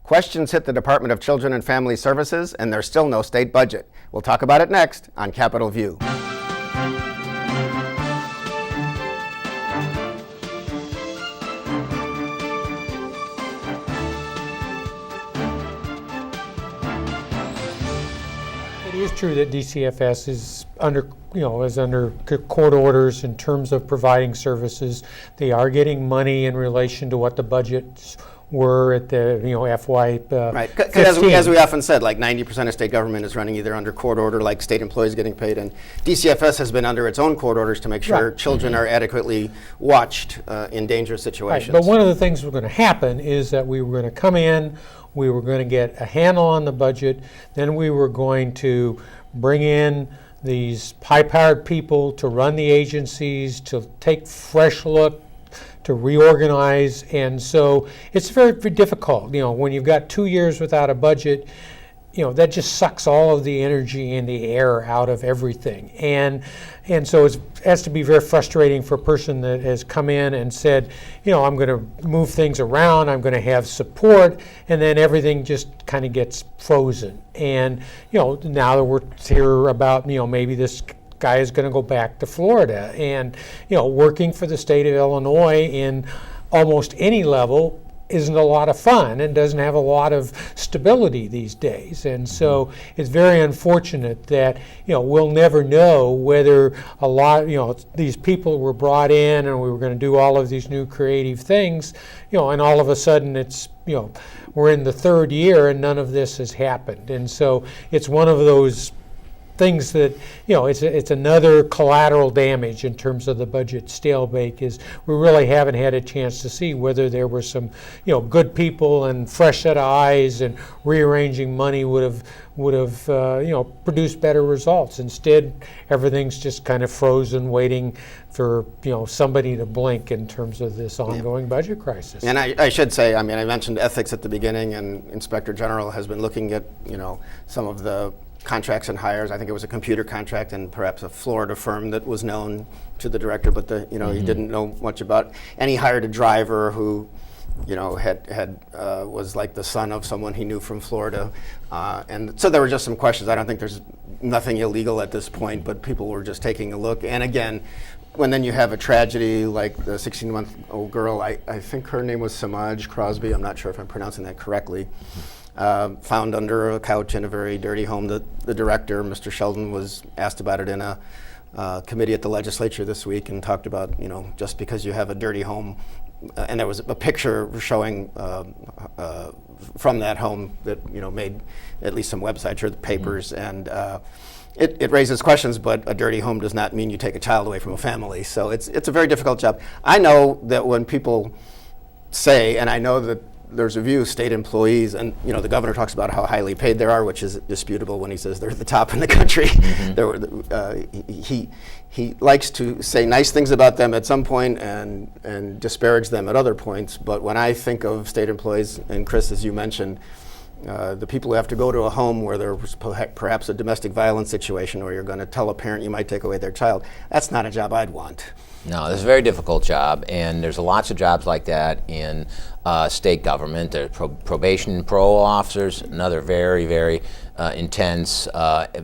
Questions hit the Department of Children and Family Services, and there's still no state budget. We'll talk about it next on Capitol View. It is true that DCFS is under court orders in terms of providing services. They are getting money in relation to what the budgets were at the FY. Right, because as we often said, like 90% of state government is running either under court order, like state employees getting paid, and DCFS has been under its own court orders to make sure children are adequately watched in dangerous situations. Right. But one of the things that's going to happen is that we were going to come in, we were going to get a handle on the budget, then we were going to bring in these high-powered people to run the agencies, to take fresh look, to reorganize, and so it's very, very difficult. When you've got 2 years without a budget, that just sucks all of the energy and the air out of everything, and so it has to be very frustrating for a person that has come in and said, I'm going to move things around, I'm going to have support, and then everything just kind of gets frozen. And now that we're here about maybe this guy is going to go back to Florida, and working for the state of Illinois in almost any level isn't a lot of fun and doesn't have a lot of stability these days. And so it's very unfortunate that we'll never know whether a lot these people were brought in and we were going to do all of these new creative things, and all of a sudden it's we're in the third year and none of this has happened. And so it's one of those things that it's another collateral damage in terms of the budget stalemate. Is we really haven't had a chance to see whether there were some good people and fresh set of eyes and rearranging money would have produced better results. Instead, everything's just kind of frozen, waiting for somebody to blink in terms of this ongoing budget crisis. And I should say, I mentioned ethics at the beginning, and Inspector General has been looking at some of the contracts and hires. I think it was a computer contract and perhaps a Florida firm that was known to the director, but he didn't know much about. And he hired a driver who, was like the son of someone he knew from Florida, and so there were just some questions. I don't think there's nothing illegal at this point, but people were just taking a look. And again, when then you have a tragedy like the 16-month-old girl, I think her name was Samaj Crosby. I'm not sure if I'm pronouncing that correctly. Found under a couch in a very dirty home. The director, Mr. Sheldon, was asked about it in a committee at the legislature this week and talked about, just because you have a dirty home, and there was a picture showing from that home that, made at least some websites or the papers, and it raises questions, but a dirty home does not mean you take a child away from a family. So it's a very difficult job. I know that when people say, and I know that there's a view, state employees, and the governor talks about how highly paid they are, which is disputable when he says they're the top in the country. He likes to say nice things about them at some point and disparage them at other points. But when I think of state employees, and Chris, as you mentioned, the people who have to go to a home where there's perhaps a domestic violence situation, or you're going to tell a parent you might take away their child, that's not a job I'd want. No, this is a very difficult job, and there's lots of jobs like that in state government. There's probation and parole officers, another very, very intense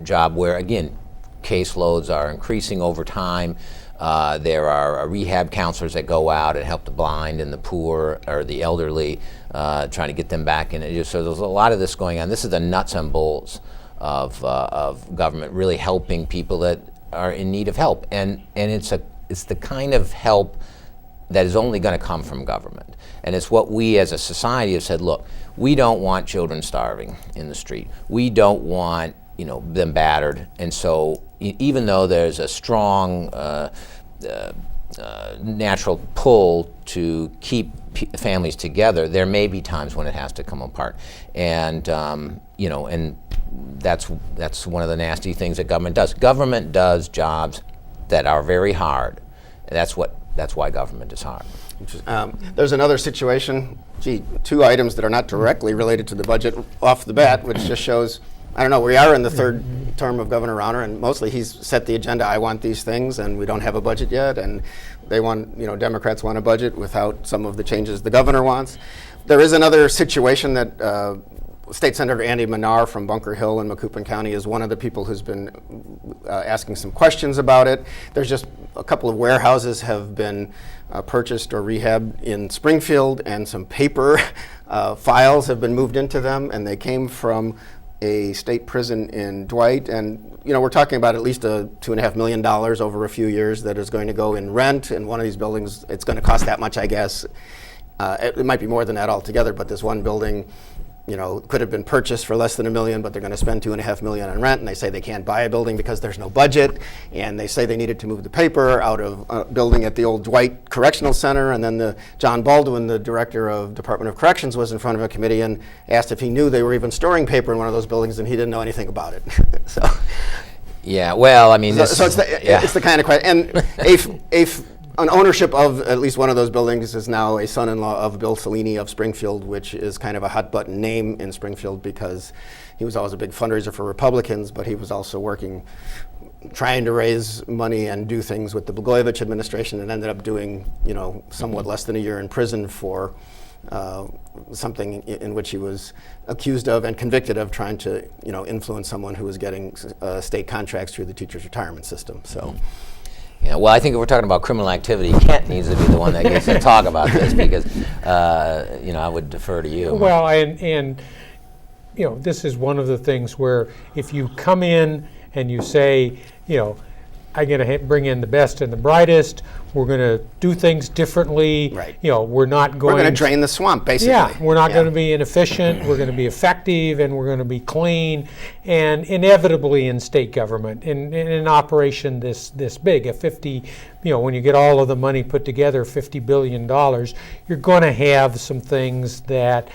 job where, again, caseloads are increasing over time. There are rehab counselors that go out and help the blind and the poor or the elderly, trying to get them back in it. So there's a lot of this going on. This is the nuts and bolts of government, really helping people that are in need of help, and it's the kind of help that is only going to come from government. And it's what we as a society have said, look, we don't want children starving in the street. We don't want them battered. And so even though there's a strong natural pull to keep families together, there may be times when it has to come apart. And and that's one of the nasty things that government does. Government does jobs that are very hard. That's why government is hard. There's another situation, two items that are not directly related to the budget off the bat, which just shows, we are in the third term of Governor Rauner, and mostly he's set the agenda. I want these things, and we don't have a budget yet, and they want, Democrats want a budget without some of the changes the governor wants. There is another situation that State Senator Andy Manar from Bunker Hill in Macoupin County is one of the people who's been asking some questions about it. There's just a couple of warehouses have been purchased or rehabbed in Springfield, and some paper files have been moved into them, and they came from a state prison in Dwight. And we're talking about at least $2.5 million over a few years that is going to go in rent in one of these buildings. It's going to cost that much, I guess. It might be more than that altogether, but this one building could have been purchased for less than $1 million, but they're going to spend $2.5 million on rent, and they say they can't buy a building because there's no budget, and they say they needed to move the paper out of a building at the old Dwight Correctional Center. And then John Baldwin, the director of Department of Corrections, was in front of a committee and asked if he knew they were even storing paper in one of those buildings, and he didn't know anything about it. So, yeah, well, I mean, it's the kind of question. And an ownership of at least one of those buildings is now a son-in-law of Bill Cellini of Springfield, which is kind of a hot-button name in Springfield because he was always a big fundraiser for Republicans, but he was also trying to raise money and do things with the Blagojevich administration, and ended up doing, somewhat less than a year in prison for something in which he was accused of and convicted of trying to, influence someone who was getting state contracts through the teachers' retirement system. So. Yeah, well, I think if we're talking about criminal activity, Kent needs to be the one that gets to talk about this because, I would defer to you. Well, and this is one of the things where if you come in and you say, I'm going to bring in the best and the brightest, we're going to do things differently. Right. We're going to drain the swamp, basically. Yeah, we're not going to be inefficient, we're going to be effective, and we're going to be clean. And inevitably in state government, in an operation this big, at 50, when you get all of the money put together, $50 billion, you're going to have some things that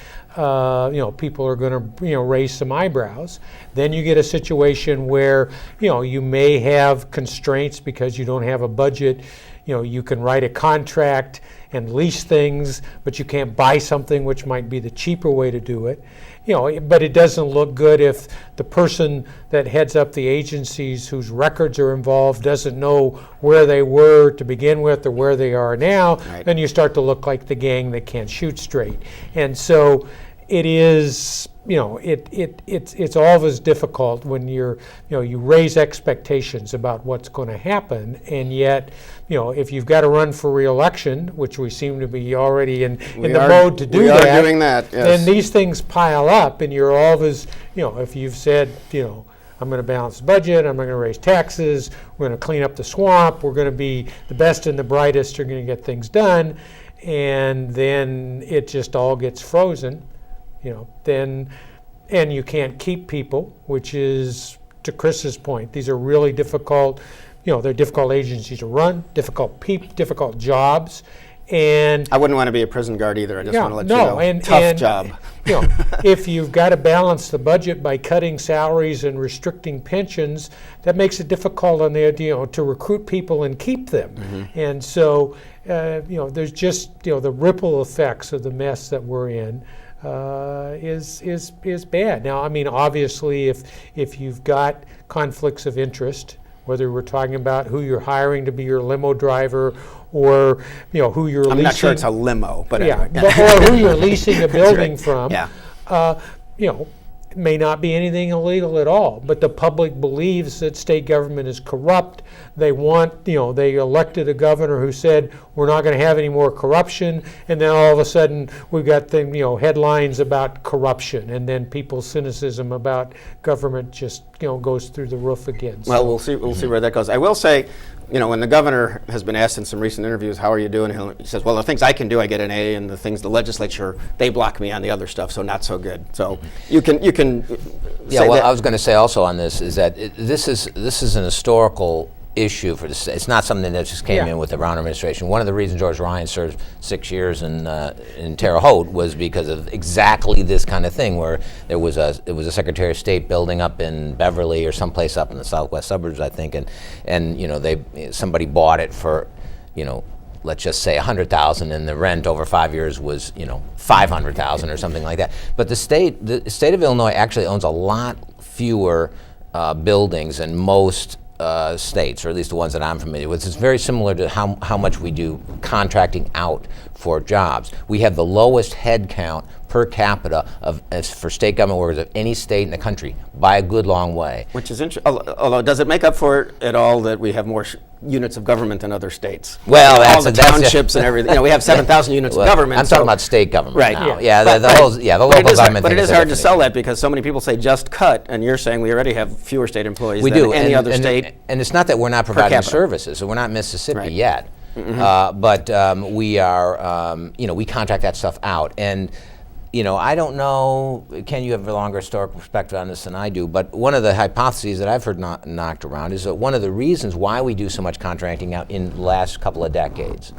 people are going to raise some eyebrows. Then you get a situation where you may have constraints because you don't have a budget. You can write a contract and lease things, but you can't buy something, which might be the cheaper way to do it. But it doesn't look good if the person that heads up the agencies whose records are involved doesn't know where they were to begin with or where they are now. Right. Then you start to look like the gang that can't shoot straight. And so it is, it's always difficult when you raise expectations about what's going to happen, and yet, if you've got to run for re-election, which we seem to be already in the mode to do that, we are doing that, yes. Then these things pile up, and you're always, if you've said, I'm going to balance the budget, I'm going to raise taxes, we're going to clean up the swamp, we're going to be the best and the brightest, are going to get things done, and then it just all gets frozen. And you can't keep people, which is, to Chris's point, these are really difficult, they're difficult agencies to run, difficult jobs, and I wouldn't want to be a prison guard either. I just want to let you know. Tough job. If you've got to balance the budget by cutting salaries and restricting pensions, that makes it difficult on to recruit people and keep them. Mm-hmm. And so, there's just the ripple effects of the mess that we're in. Is bad. Now, I mean, obviously, if you've got conflicts of interest, whether we're talking about who you're hiring to be your limo driver, or who you're leasing. I'm not sure it's a limo, but yeah, anyway. Or who you're leasing a building right. from. Yeah. It may not be anything illegal at all, but the public believes that state government is corrupt. They want, they elected a governor who said we're not going to have any more corruption, and then all of a sudden we've got headlines about corruption, and then people's cynicism about government just goes through the roof again. Well, we'll see where that goes. I will say, when the governor has been asked in some recent interviews, how are you doing? He says, well, the things I can do, I get an A, and the things the legislature, they block me on the other stuff, so not so good. So you can yeah, well, I was going to say also on this is that this is an historical issue for the state. It's not something that just came in with the Brown administration. One of the reasons George Ryan served 6 years in Terre Haute was because of exactly this kind of thing, where it was a Secretary of State building up in Beverly or someplace up in the southwest suburbs, I think, and somebody bought it for, let's just say $100,000, and the rent over 5 years was $500,000 or something like that. But the state of Illinois actually owns a lot fewer buildings than most states, or at least the ones that I'm familiar with. It's very similar to how much we do contracting out for jobs. We have the lowest head count per capita for state government workers of any state in the country by a good long way. Which is interesting. Although, does it make up for it at all that we have more units of government than other states? Well, all the townships and everything. You know, we have 7,000 units of government. I'm talking about state government right now. Yeah, the local government. But it is hard to sell that because so many people say just cut, and you're saying we already have fewer state employees than any other state. And it's not that we're not providing services. So we're not Mississippi yet, but we are. We contract that stuff out. And I don't know, Ken, you have a longer historical perspective on this than I do, but one of the hypotheses that I've heard knocked around is that one of the reasons why we do so much contracting out in the last couple of decades,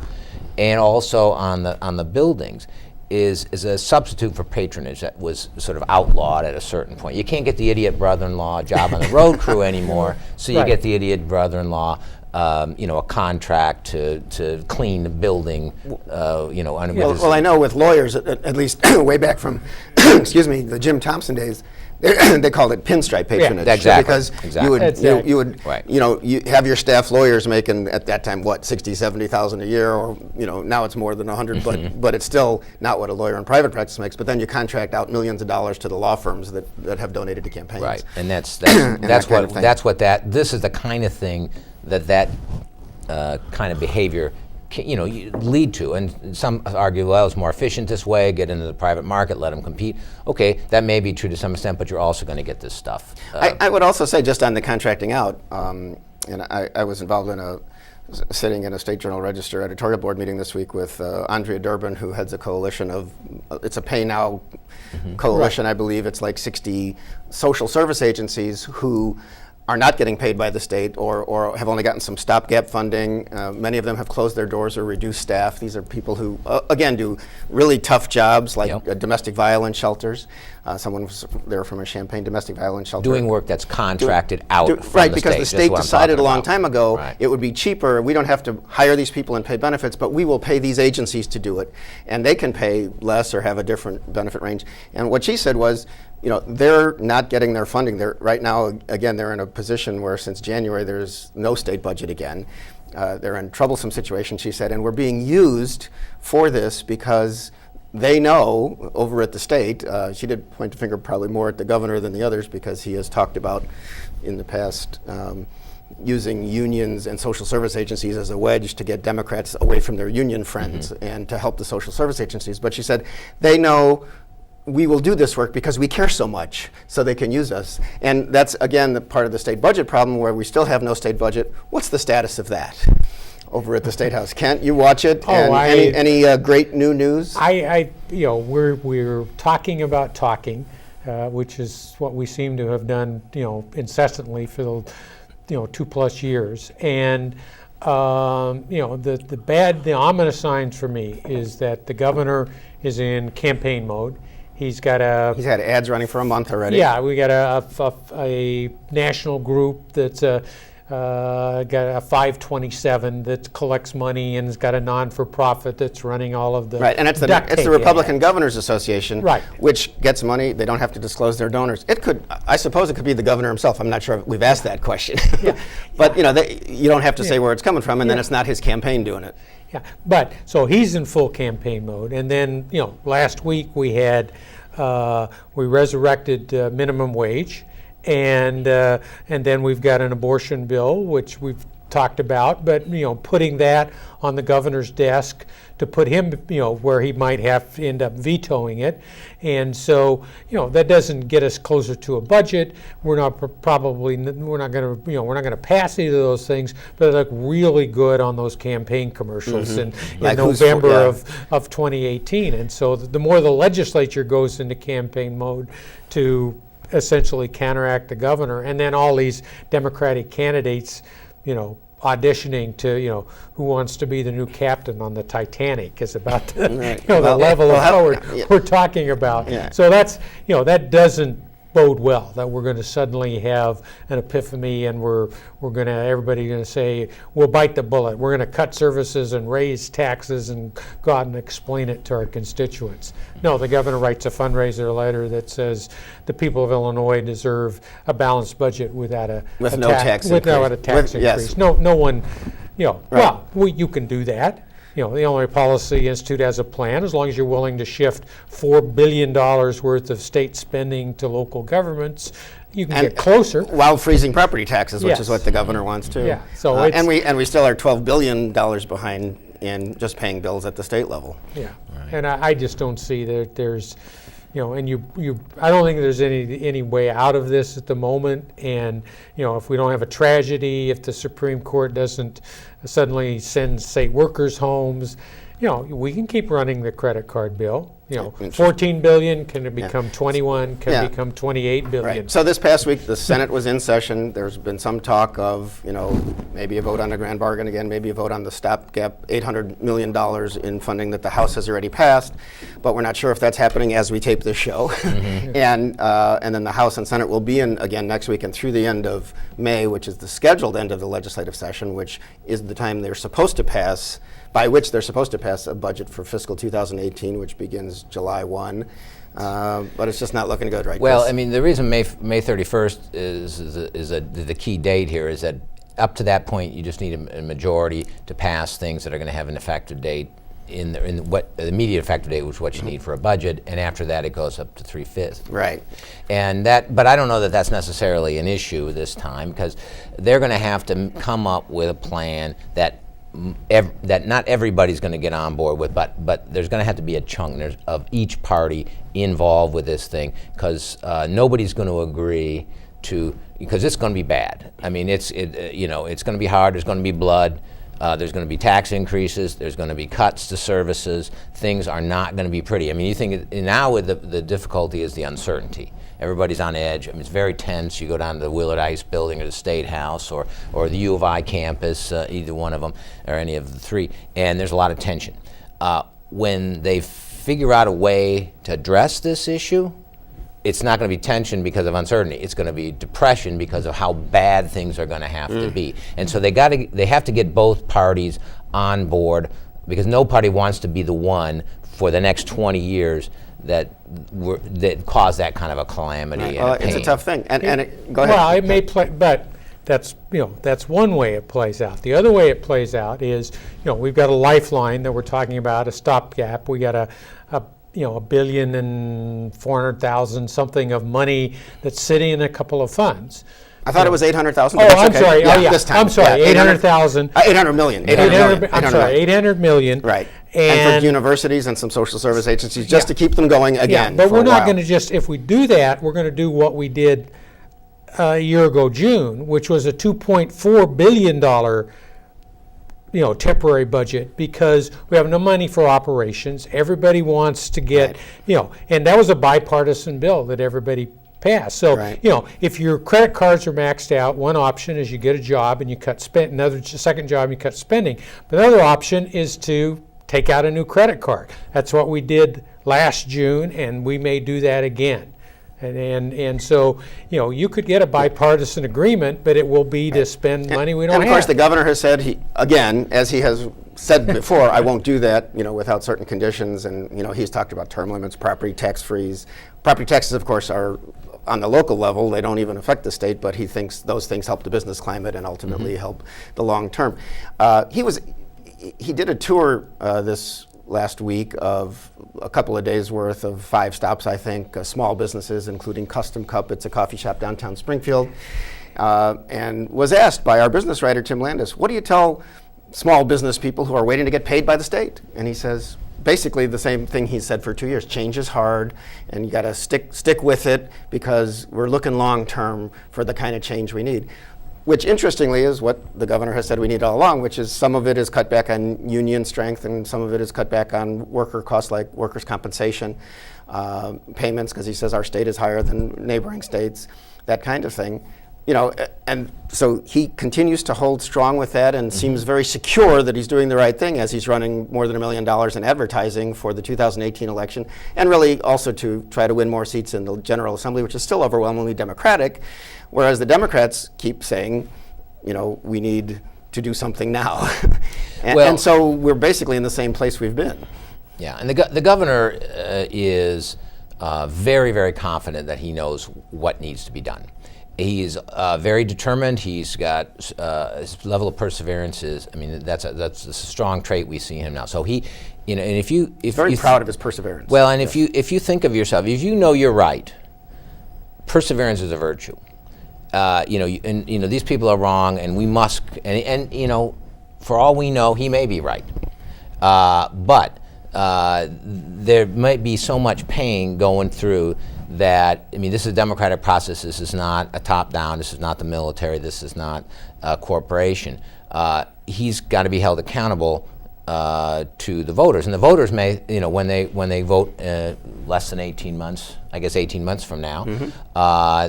and also on the buildings, is a substitute for patronage that was sort of outlawed at a certain point. You can't get the idiot brother-in-law job on the road crew anymore, so you get the idiot brother-in-law a contract to clean the building, Well, I know with lawyers, at least way back from, excuse me, the Jim Thompson days, they called it pinstripe patronage. Yeah, exactly. Because you would, right. You have your staff lawyers making at that time what, 60, 70,000 a year, or now it's more than 100, but it's still not what a lawyer in private practice makes. But then you contract out millions of dollars to the law firms that have donated to campaigns. Right, and this is the kind of thing that kind of behavior you lead to. And some argue, well, it's more efficient this way, get into the private market, let them compete. Okay, that may be true to some extent, but you're also going to get this stuff. I would also say, just on the contracting out, and I was involved in sitting in a State Journal Register editorial board meeting this week with Andrea Durbin, who heads a coalition of, it's a Pay Now coalition, I believe. It's like 60 social service agencies who are not getting paid by the state or have only gotten some stopgap funding. Many of them have closed their doors or reduced staff. These are people who, again, do really tough jobs like domestic violence shelters. Someone was there from a Champaign domestic violence shelter. Doing work that's contracted out from right, the because state. the state decided a long time ago Right. it would be cheaper. We don't have to hire these people and pay benefits, but we will pay these agencies to do it. And they can pay less or have a different benefit range. And what she said was, they're not getting their funding. Right now, again, they're in a position where since January there's no state budget again. They're in a troublesome situation, she said, and we're being used for this because they know over at the state, she did point the finger probably more at the governor than the others because he has talked about in the past using unions and social service agencies as a wedge to get Democrats away from their union friends and to help the social service agencies. But she said they know we will do this work because we care so much, so they can use us. And that's, again, the part of the state budget problem where we still have no state budget. What's the status of that over at the State House? Kent, you watch it. Any great new news? We're talking about talking, which is what we seem to have done, incessantly for the, 2+ years. And the ominous signs for me is that the governor is in campaign mode. He's had ads running for a month already. Yeah, we got a national group that's got a 527 that collects money and has got a non-for-profit that's running all of the right, and it's the Republican Governors Association, right, which gets money. They don't have to disclose their donors. I suppose it could be the governor himself. I'm not sure if we've asked that question. Yeah. But you don't have to say where it's coming from, and then it's not his campaign doing it. Yeah, but so he's in full campaign mode, and then last week we resurrected minimum wage, and then we've got an abortion bill which we've talked about, but putting that on the governor's desk to put him where he might have to end up vetoing it, and so that doesn't get us closer to a budget. We're not going to pass either of those things, but they look really good on those campaign commercials in November of 2018. And so the more the legislature goes into campaign mode to essentially counteract the governor, and then all these Democratic candidates auditioning to, who wants to be the new captain on the Titanic is about the, the level of how we're talking about. Yeah. So that's, that doesn't bode well, that we're going to suddenly have an epiphany and everybody's going to say, we'll bite the bullet. We're going to cut services and raise taxes and go out and explain it to our constituents. No, the governor writes a fundraiser letter that says the people of Illinois deserve a balanced budget without a tax increase. Yes. No one, Right. well, you can do that. The Illinois Policy Institute has a plan. As long as you're willing to shift $4 billion worth of state spending to local governments, you can get closer. While freezing property taxes, which Yes. is what the governor wants too. Yeah, so and we still are $12 billion behind in just paying bills at the state level. Yeah, and I just don't see that there's, I don't think there's any way out of this at the moment. And if we don't have a tragedy, if the Supreme Court doesn't suddenly send state workers homes, we can keep running the credit card bill. 14 billion, can it become 21? Can it become 28 billion? Right. So this past week, the Senate was in session. There's been some talk of, maybe a vote on the grand bargain again, maybe a vote on the stopgap $800 million in funding that the House has already passed, but we're not sure if that's happening as we tape this show. Mm-hmm. And then the House and Senate will be in again next week and through the end of May, which is the scheduled end of the legislative session, which is the time they're supposed to pass, by which they're supposed to pass a budget for fiscal 2018, which begins July 1. But it's just not looking good right now. Well, I mean, the reason May 31st is the key date here is that up to that point, you just need a majority to pass things that are going to have an effective date in what the immediate effective date, which is what you need for a budget, and after that it goes up to 3/5. Right. And but I don't know that that's necessarily an issue this time, because they're going to have to come up with a plan that not everybody's going to get on board with, but there's going to have to be a chunk of each party involved with this thing, because nobody's going to agree to, because it's going to be bad. I mean, it's going to be hard. There's going to be blood. There's going to be tax increases. There's going to be cuts to services. Things are not going to be pretty. I mean, you think now with the difficulty is the uncertainty. Everybody's on edge. I mean, it's very tense. You go down to the Willard Ice Building or the State House or the U of I campus, either one of them or any of the three, and there's a lot of tension. When they figure out a way to address this issue, it's not going to be tension because of uncertainty. It's going to be depression because of how bad things are going to have to be. And so they have to get both parties on board, because no party wants to be the one for the next 20 years that caused that kind of a calamity. Well, and it's a tough thing. And go ahead. Well, it may play, but that's one way it plays out. The other way it plays out is, we've got a lifeline that we're talking about, a stopgap. We got a $1,400,000,000 something of money that's sitting in a couple of funds. I thought it was 800,000. Oh, I'm sorry. Yeah, oh, yeah. This time. I'm sorry. Yeah, 800,000. 800 million. 800 I'm sorry. 800 million. Right. And for universities and some social service agencies, just to keep them going again. But for we're a not while. going to just, if we do that, we're going to do what we did a year ago, June, which was a $2.4 billion temporary budget, because we have no money for operations. Everybody wants to get, and that was a bipartisan bill that everybody passed. So, if your credit cards are maxed out, one option is you get a job and you cut second job and you cut spending. But another option is to take out a new credit card. That's what we did last June, and we may do that again. And so, you could get a bipartisan agreement, but it will be to spend money we don't have. And of course, the governor has said, as he has said before, I won't do that, without certain conditions. And, he's talked about term limits, property tax freeze. Property taxes, of course, are on the local level. They don't even affect the state, but he thinks those things help the business climate and ultimately help the long term. He did a tour this last week of a couple of days worth of 5 stops, I think, small businesses, including Custom Cup. It's a coffee shop downtown Springfield, and was asked by our business writer, Tim Landis, what do you tell small business people who are waiting to get paid by the state? And he says, basically the same thing he said for 2 years. Change is hard, and you got to stick with it, because we're looking long term for the kind of change we need. Which, interestingly, is what the governor has said we need all along, which is some of it is cut back on union strength, and some of it is cut back on worker costs like workers' compensation payments, because he says our state is higher than neighboring states, that kind of thing. you know, and so he continues to hold strong with that and seems very secure that he's doing the right thing as he's running more than $1 million in advertising for the 2018 election, and really also to try to win more seats in the General Assembly, which is still overwhelmingly Democratic, whereas the Democrats keep saying, you know, we need to do something now. and so we're basically in the same place we've been. Yeah, and the governor is very, very confident that he knows what needs to be done. He's very determined. He's got his level of perseverance is. I mean, that's a strong trait we see in him now. So he, you know, and if very proud of his perseverance. Well, and if you think of yourself, if you know you're right, perseverance is a virtue. You know, these people are wrong, and we must. And you know, for all we know, he may be right, but there might be so much pain going through that, I mean, this is a democratic process. This is not a top-down. This is not the military. This is not a corporation. He's got to be held accountable to the voters, and the voters may, you know, when they vote less than 18 months, I guess 18 months from now,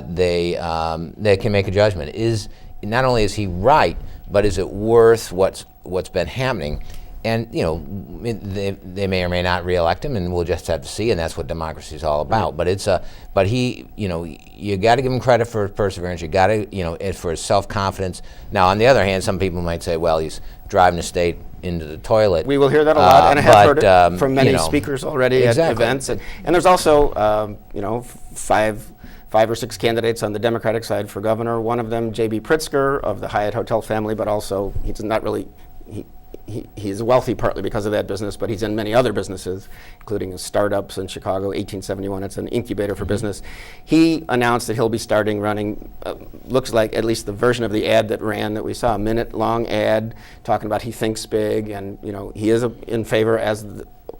they can make a judgment. Not only is he right, but is it worth what's been happening? And you know, they may or may not reelect him, and we'll just have to see. And that's what democracy is all about. Right. But he, you know, you got to give him credit for his perseverance. You got to, you know, for his self-confidence. Now, on the other hand, some people might say, well, he's driving the state into the toilet. We will hear that a lot, and I have heard it from many you know, speakers already at events. And there's also, you know, five or six candidates on the Democratic side for governor. One of them, J.B. Pritzker of the Hyatt Hotel family, but also he's not really. He's wealthy partly because of that business, but he's in many other businesses, including startups in Chicago, 1871. It's an incubator for business. He announced that he'll be starting running, looks like at least the version of the ad that ran that we saw, a minute-long ad talking about he thinks big, and you know he is in favor, as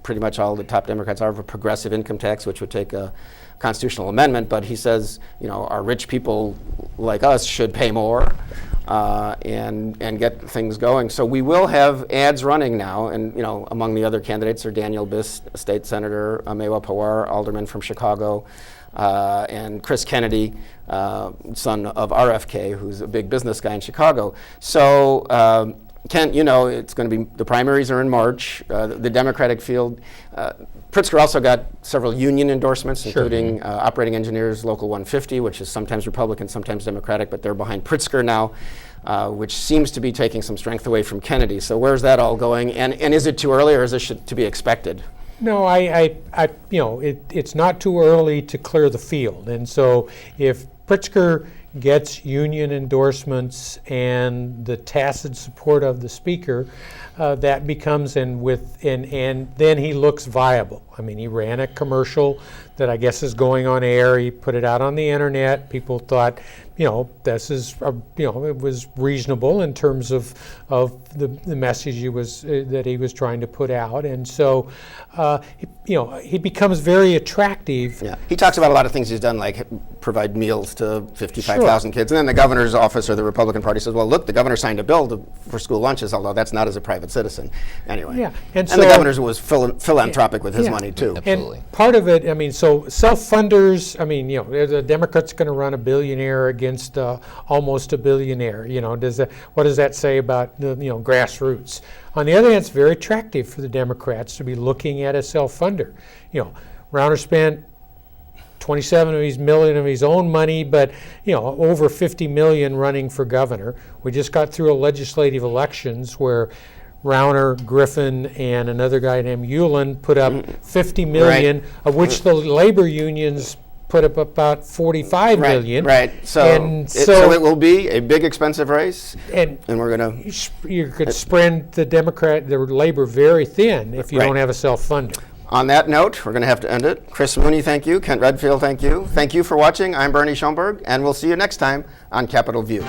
pretty much all the top Democrats are, of a progressive income tax, which would take a constitutional amendment. But he says, you know, our rich people like us should pay more. And get things going. So we will have ads running now, and you know, among the other candidates are Daniel Biss, state senator, Mewa Pawar, alderman from Chicago, and Chris Kennedy, son of RFK, who's a big business guy in Chicago. So Kent, you know, it's going to be, the primaries are in March. The Democratic field, Pritzker also got several union endorsements, including Operating Engineers Local 150, which is sometimes Republican, sometimes Democratic, but they're behind Pritzker now, which seems to be taking some strength away from Kennedy. So where's that all going? And is it too early, or is this to be expected? No, you know, it's not too early to clear the field. And so if Pritzker gets union endorsements and the tacit support of the speaker, that becomes, and then he looks viable. I mean, he ran a commercial that I guess is going on air. He put it out on the internet. People thought, you know, this is, you know, it was reasonable in terms of the message that he was trying to put out, and so, you know, he becomes very attractive. Yeah, he talks about a lot of things he's done, like provide meals to 55,000 kids, and then the governor's office or the Republican Party says, well, look, the governor signed a bill for school lunches, although that's not as a private citizen. Anyway, yeah, and the governor was philanthropic with his money too. Absolutely. And part of it, I mean, so self-funders, I mean, you know, the Democrats going to run a billionaire against almost a billionaire. You know, what does that say about the, you know, grassroots? On the other hand, it's very attractive for the Democrats to be looking at a self-funder. You know, Rauner spent 27 million of his own money, but you know, over 50 million running for governor. We just got through a legislative elections where Rauner, Griffin, and another guy named Ulan put up 50 million, of which the labor unions put up about 45 million. Right. So it will be a big, expensive race, and we're going to. You could spread the labor very thin if you don't have a self-funder. On that note, we're going to have to end it. Chris Mooney, thank you. Kent Redfield, thank you. Thank you for watching. I'm Bernie Schoenberg, and we'll see you next time on Capitol View.